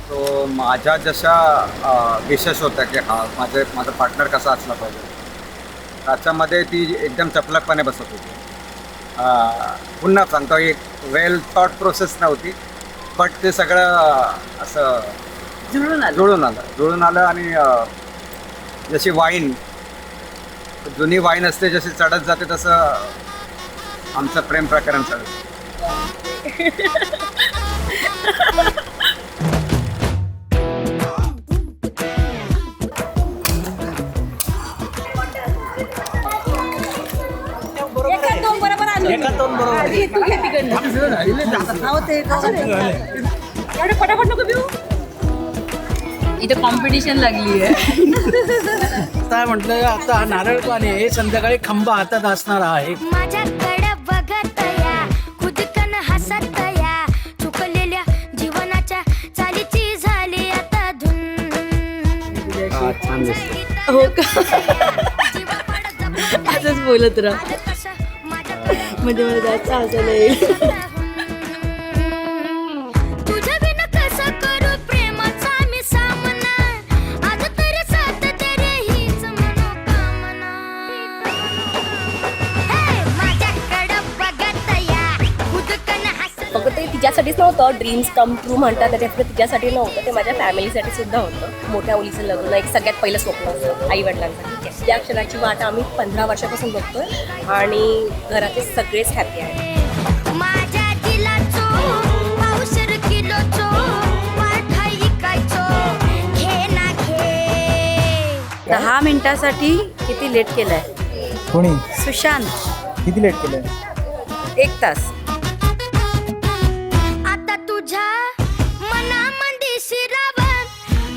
तो माझ्या जशा विशेष होत्या की माझा पार्टनर कसा असला पाहिजे त्याच्यामध्ये ती एकदम चपलकपणे बसत होती. पुन्हा सांगतो एक वेल थॉट प्रोसेस नव्हती, बट ते सगळं असं जुळून आलं आणि जशी वाईन जुनी वाईन असते जशी चढत जाते तसं आमचं प्रेम प्रकरण चढत. पटापट नको पिऊ. इथे कॉम्पिटिशन लागली आहे. काय म्हटलं आता नारळ पाणी हे संध्याकाळी खंबा हातात असणार आहे. माझ्याकडे बघत या खुदकन हसत या चुकलेल्या जीवनाच्या चालीची झाली आता धुन. छान दिसते. हो का? असंच बोलत राहा म्हणजे मला जास्त हसायला येईल. तुझ्या बिन कसं करू प्रेमाचा मी सामना आज तरी साथ तेरे हीच मनोकामना. माझ्याकडं बघत या खुदकन हसत. फक्त ते तिच्यासाठीच नव्हतं, ड्रीम्स कम ट्रू म्हणतात ते फक्त तिच्यासाठी नव्हतं, ते माझ्या फॅमिलीसाठी सुद्धा होतं. मोठ्या मुलीचं लग्न एक सगळ्यात पहिलं स्वप्न असतं आई वडिलांसाठी. त्या क्षणाची वाट आम्ही 15 वर्षापासून बघतोय आणि घरातले सगळेच हॅपी आहेत. माझ्या दिलाचो पाऊसर किलोचो पाठाई कायचो घे ना घे. 10 मिनिटासाठी किती लेट केलंय कोणी सुशांत? किती लेट केलंय? 1 तास. आता तुझ्या मनामंदी शिरावं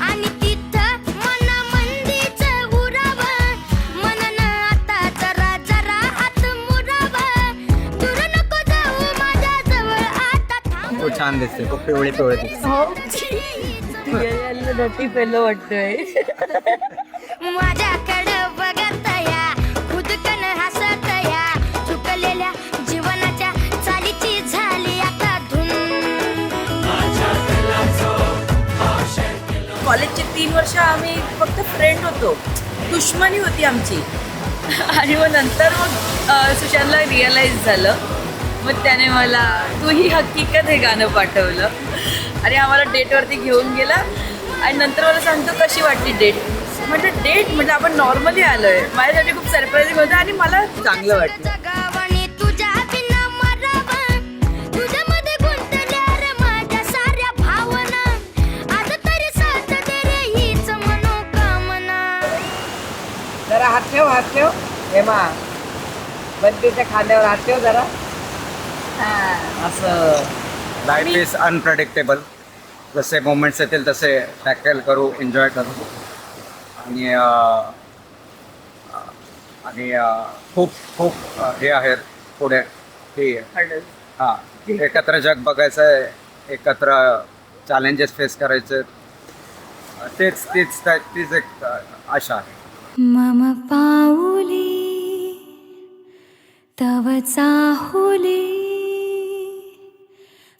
आणि तिथं मनामंदीच उरावं. मनन आता जरा जरा आत मुरावं. दूर नको जाऊ माझ्या जवळ आता थांब. तो छान दिसते, तो पिवळे दिसते. नटी पेलो वाटतोय. माझ्याकडं बघत या खुदकन हसत या चुकलेल्या जीवनाच्या चालीची झाली आता धुन. कॉलेजचे 3 वर्ष आम्ही फक्त फ्रेंड होतो, दुश्मनी होती आमची. आणि मग नंतर मग सुशांतला रिअलाईज झालं. मग त्याने मला तू ही हकीकत हे गाणं पाठवलं आणि आम्हाला डेटवरती घेऊन गेला. आणि नंतर मला सांगतो कशी वाटली डेट. म्हणजे डेट म्हणजे आपण नॉर्मली आलोय. माझ्यासाठी खूप सरप्राईजिंग होतं आणि मला चांगलं वाटलं. जगावणी तुझ्या बिना मरावं. तुझ्यामध्ये गुंतल्या रे माझ्या साऱ्या भावना आज तरी साथ दे रे हीच मनोकामना. जरा हात ठेव हेमा बंदीच्या खांद्यावर हात ठेव जरा. असं लाईफ इज अनप्रेडिक्टेबल. जसे मोमेंट्स येतील तसे टॅकल करू, एन्जॉय करू आणि खूप खूप हे आहेत पुढे की हां एकत्र जग बघायचं आहे, एकत्र चॅलेंजेस फेस करायचे. तीच एक आशा आहे. मम पाऊली तव चाहुली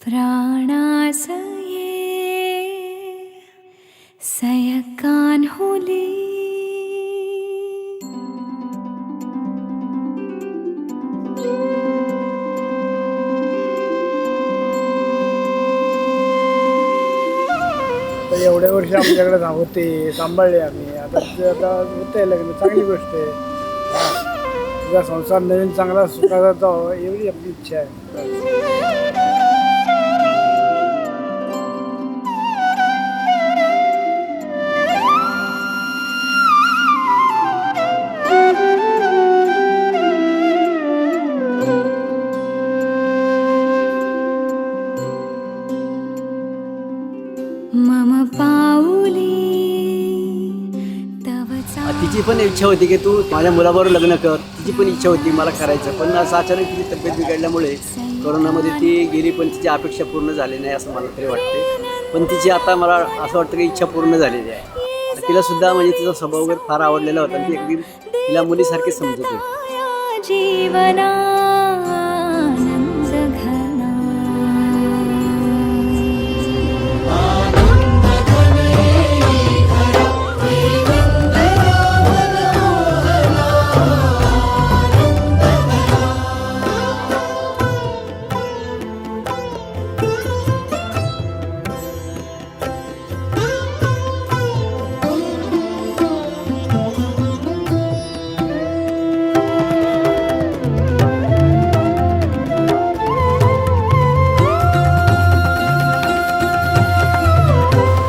प्राणास ये सयकान होली. एवढ्या वर्ष आमच्याकडे होते, सांभाळले आम्ही. आता होतंय लग्न, चांगली गोष्ट आहे. तुझा संसार नवीन चांगला सुखाचा जावं एवढी आपली इच्छा आहे. मम पाऊली तिची पण इच्छा होती की तू माझ्या मुलाबरोबर लग्न कर. तिची पण इच्छा होती मला करायचं, पण असं अचानक तिची तब्येत बिघडल्यामुळे कोरोनामध्ये ती गेली. पण तिची अपेक्षा पूर्ण झाली नाही असं मला तरी वाटते. पण तिची आता मला असं वाटतं की इच्छा पूर्ण झालेली आहे. तिलासुद्धा म्हणजे तिचा स्वभाव वगैरे फार आवडलेला होता. ती अगदी तिला मुलीसारखी समजत होती. जीवना घना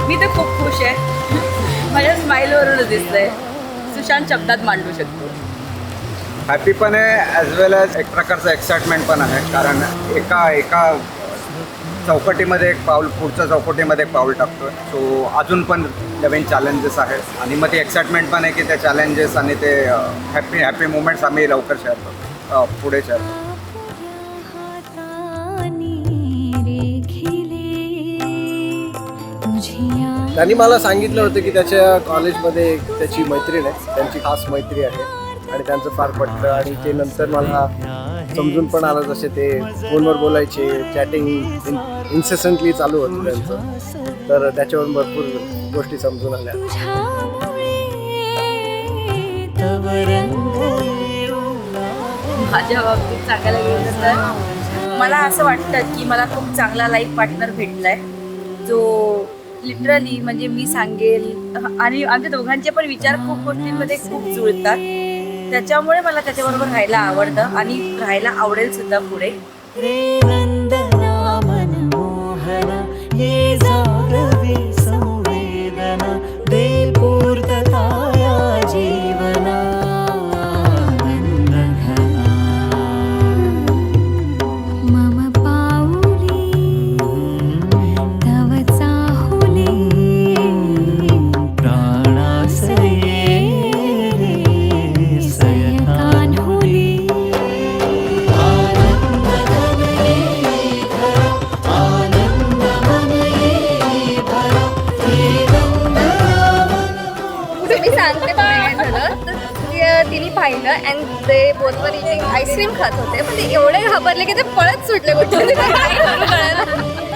मी तर खूप खुश आहे. माझ्या स्माईलवरूनच दिसतंय. सुशांत शब्दात मांडू शकतो. हॅपी पण आहे ॲज वेल ॲज एक प्रकारचं एक्साइटमेंट पण आहे, कारण एका चौकटीमध्ये एक पाऊल, पुढच्या चौकटीमध्ये एक पाऊल टाकतो. सो अजून पण नवीन चॅलेंजेस आहेत आणि मग ती एक्साइटमेंट पण आहे की त्या चॅलेंजेस आणि ते हॅपी मुमेंट्स आम्ही लवकर शेअर करतो, पुढे शेअर करतो. त्यांनी मला सांगितलं होतं की त्याच्या कॉलेजमध्ये त्याची मैत्रीण आहे, त्यांची खास मैत्री आहे आणि त्यांचं फार पटलं. आणि ते नंतर मला समजून पण आलं, जसे ते फोनवर बोलायचे, चॅटिंग इन्सेसंटली चालू होतं त्यांचं. तर त्याच्यावरून भरपूर गोष्टी समजून आल्या. माझ्या बाबतीत सांगायला गेलं तर मला असं वाटतं की मला खूप चांगला लाईफ पार्टनर भेटलाय, जो लिटरली म्हणजे मी सांगेल आणि आमच्या दोघांचे पण विचार खूप गोष्टींमध्ये खूप जुळतात. त्याच्यामुळे मला त्याच्याबरोबर राहायला आवडतं आणि राहायला आवडेल सुद्धा पुढे. मी सांगते पुढे काय झालं तर तिने पाहिलं अँड ते बोथ वर इटिंग आईस्क्रीम खात होते, पण ते एवढे घाबरले की ते पळत सुटले कुठे. काय कळलं